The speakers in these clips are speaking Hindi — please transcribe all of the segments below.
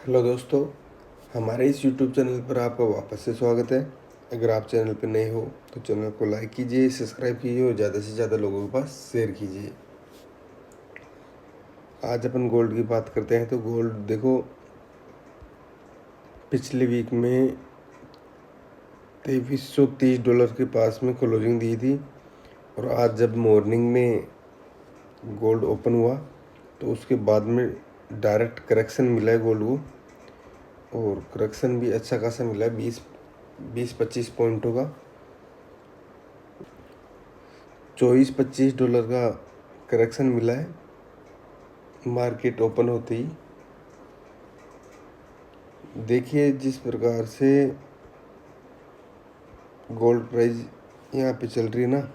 हेलो दोस्तों, हमारे इस यूट्यूब चैनल पर आपका वापस से स्वागत है। अगर आप चैनल पर नए हो तो चैनल को लाइक कीजिए, सब्सक्राइब कीजिए और ज़्यादा से ज़्यादा लोगों के पास शेयर कीजिए। आज अपन गोल्ड की बात करते हैं। तो गोल्ड देखो, पिछले वीक में $2330 के पास में क्लोजिंग दी थी और आज जब मॉर्निंग में गोल्ड ओपन हुआ तो उसके बाद में डायरेक्ट करेक्शन मिला है गोल्ड को, और करेक्शन भी अच्छा खासा मिला है, 20-25 पॉइंटों का। $24-25 का करेक्शन मिला है मार्केट ओपन होते ही। देखिए जिस प्रकार से गोल्ड प्राइस यहाँ पे चल रही है ना,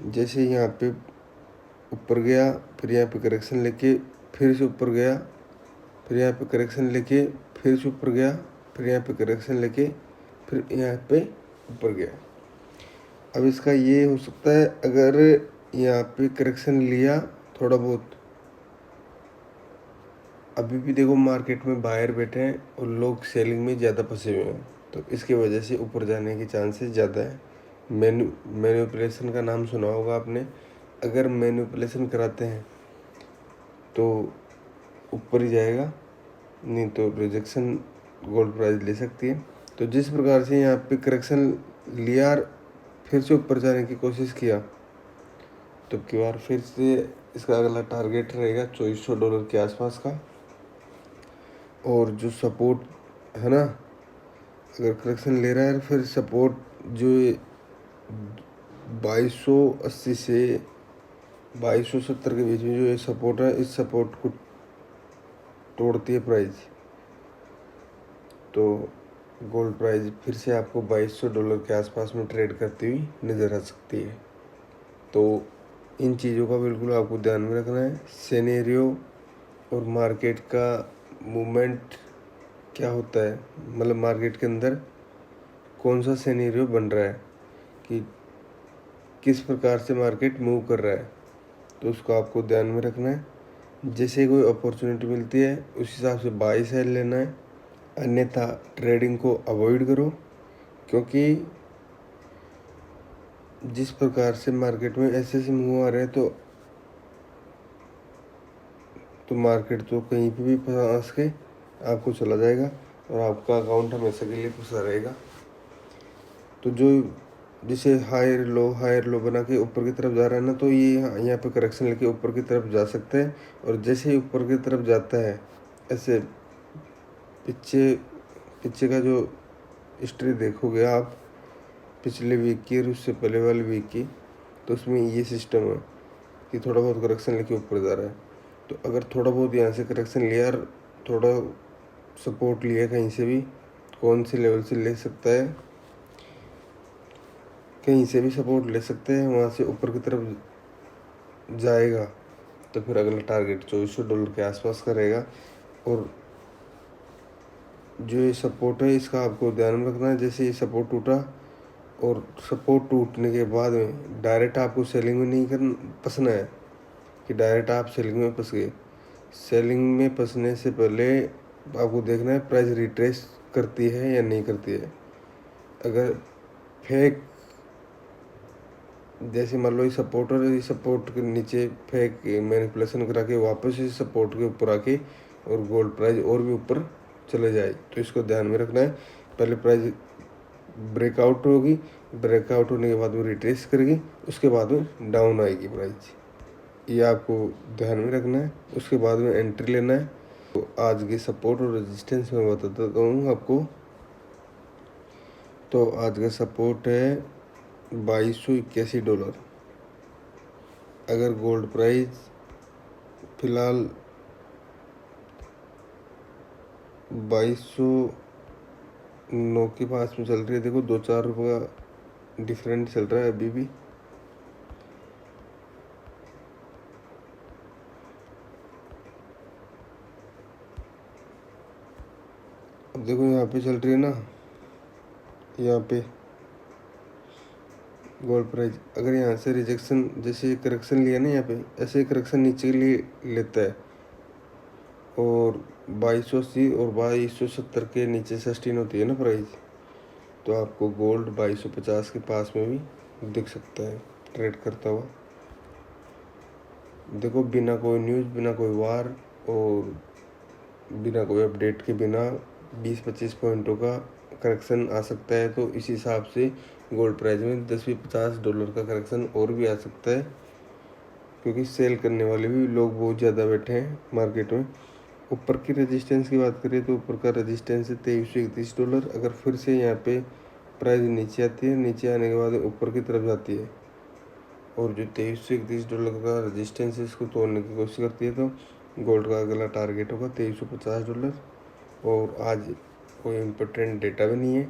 जैसे यहाँ पे ऊपर गया, फिर यहाँ पे करेक्शन लेके फिर से ऊपर गया, फिर यहाँ पे करेक्शन लेके फिर से ऊपर गया, फिर यहाँ पे करेक्शन लेके फिर यहाँ पे ऊपर गया। अब इसका ये हो सकता है, अगर यहाँ पे करेक्शन लिया थोड़ा बहुत, अभी भी देखो मार्केट में बायर बैठे हैं और लोग सेलिंग में ज़्यादा फंसे हुए हैं, तो इसके वजह से ऊपर जाने के चांसेस ज़्यादा है। मैन्युपुलेशन का नाम सुना होगा आपने। अगर मैन्युपुलेशन कराते हैं तो ऊपर ही जाएगा, नहीं तो रिजेक्शन गोल्ड प्राइस ले सकती है। तो जिस प्रकार से यहाँ पे करेक्शन लिया और फिर से ऊपर जाने की कोशिश किया, तो की बार फिर से इसका अगला टारगेट रहेगा $2400 के आसपास का। और जो सपोर्ट है ना, अगर करेक्शन ले रहा है फिर सपोर्ट जो 2280 से 2270 के बीच में जो ये सपोर्ट है, इस सपोर्ट को तोड़ती है प्राइस, तो गोल्ड प्राइस फिर से आपको $2200 के आसपास में ट्रेड करती हुई नज़र आ सकती है। तो इन चीज़ों का बिल्कुल आपको ध्यान में रखना है। सिनेरियो और मार्केट का मूवमेंट क्या होता है, मतलब मार्केट के अंदर कौन सा सिनेरियो बन रहा है कि किस प्रकार से मार्केट मूव कर रहा है, तो उसको आपको ध्यान में रखना है। जैसे कोई अपॉर्चुनिटी मिलती है उस हिसाब से बाई सेल लेना है, अन्यथा ट्रेडिंग को अवॉइड करो। क्योंकि जिस प्रकार से मार्केट में ऐसे ऐसे मूव आ रहे हैं, तो मार्केट तो कहीं पे भी फंस के आपको चला जाएगा और आपका अकाउंट हमेशा के लिए फंसा रहेगा। तो जो जिसे हायर लो बना के ऊपर की तरफ जा रहा है ना, तो ये यहाँ पे करेक्शन लेके ऊपर की तरफ जा सकते हैं। और जैसे ही ऊपर की तरफ जाता है, ऐसे पीछे पीछे का जो हिस्ट्री देखोगे आप पिछले वीक की और उससे पहले वाले वीक की, तो उसमें ये सिस्टम है कि थोड़ा बहुत करेक्शन लेके ऊपर जा रहा है। तो अगर थोड़ा बहुत यहाँ से करेक्शन लिया और थोड़ा सपोर्ट लिया कहीं से भी, कौन से लेवल से ले सकता है, कहीं से भी सपोर्ट ले सकते हैं, वहाँ से ऊपर की तरफ जाएगा तो फिर अगला टारगेट $2400 के आसपास का रहेगा। और जो ये सपोर्ट है इसका आपको ध्यान में रखना है। जैसे ये सपोर्ट टूटा और सपोर्ट टूटने के बाद में डायरेक्ट आपको सेलिंग में नहीं करना फंसना है कि डायरेक्ट आप सेलिंग में फंस गए। सेलिंग में फंसने से पहले आपको देखना है प्राइस रिट्रेस करती है या नहीं करती है। अगर फेक, जैसे मान लो ये सपोर्ट और ये सपोर्ट के नीचे फेक मैनिपुलेशन करा के वापस इस सपोर्ट के ऊपर आके और गोल्ड प्राइस और भी ऊपर चले जाए, तो इसको ध्यान में रखना है। पहले प्राइस ब्रेकआउट होगी, ब्रेकआउट होने के बाद में रिट्रेस करेगी, उसके बाद में डाउन आएगी प्राइस, ये आपको ध्यान में रखना है। उसके बाद में एंट्री लेना है। तो आज के सपोर्ट और रेजिस्टेंस में बता देता हूँ आपको। तो आज का सपोर्ट है $2281। अगर गोल्ड प्राइस फिलहाल 2209 के पास में चल रही है, देखो 2-4 रुपये का डिफरेंट चल रहा है अभी भी। अब देखो यहाँ पे चल रही है ना, यहाँ पे गोल्ड प्राइस अगर यहाँ से रिजेक्शन, जैसे करेक्शन लिया ना यहाँ पे, ऐसे करेक्शन नीचे के लिए लेता है और 2280 और 2270 के नीचे सस्टेन होती है ना प्राइस, तो आपको गोल्ड 2250 के पास में भी दिख सकता है ट्रेड करता हुआ। देखो, बिना कोई न्यूज़, बिना कोई वार और बिना कोई अपडेट के बिना 20-25 पॉइंटों का करेक्शन आ सकता है। तो इस हिसाब से गोल्ड प्राइस में $10-50 का करेक्शन और भी आ सकता है, क्योंकि सेल करने वाले भी लोग बहुत ज़्यादा बैठे हैं मार्केट में। ऊपर की रेजिस्टेंस की बात करें तो ऊपर का रेजिस्टेंस है $2331। अगर फिर से यहाँ पे प्राइस नीचे आती है, नीचे आने के बाद ऊपर की तरफ जाती है और जो $2331 का रेजिस्टेंस है इसको तोड़ने की कोशिश करती है, तो गोल्ड का अगला टारगेट होगा $2350। और आज कोई इम्पोर्टेंट डेटा भी नहीं है,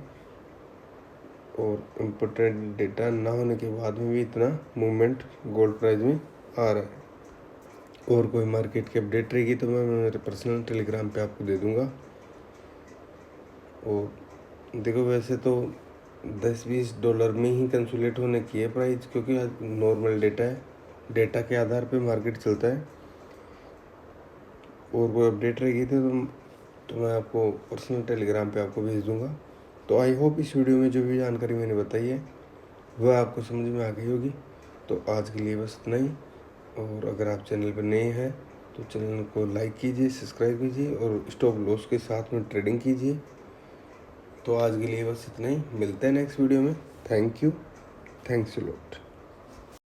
और इम्पोर्टेंट डेटा ना होने के बाद में भी इतना मूवमेंट गोल्ड प्राइस में आ रहा है। और कोई मार्केट की अपडेट रहेगी तो मैं मेरे पर्सनल टेलीग्राम पे आपको दे दूँगा। और देखो, वैसे तो $10-20 में ही कंसोलिडेट होने की है प्राइस, क्योंकि आज नॉर्मल डेटा है, डेटा के आधार पे मार्केट चलता है। और कोई अपडेट रहेगी तो मैं आपको पर्सनल टेलीग्राम पे आपको भेज दूँगा। तो आई होप इस वीडियो में जो भी जानकारी मैंने बताई है वह आपको समझ में आ गई होगी। तो आज के लिए बस इतना ही। और अगर आप चैनल पर नए हैं तो चैनल को लाइक कीजिए, सब्सक्राइब कीजिए और स्टॉप लॉस के साथ में ट्रेडिंग कीजिए। तो आज के लिए बस इतना ही, मिलते हैं नेक्स्ट वीडियो में। Thank you, thanks a lot.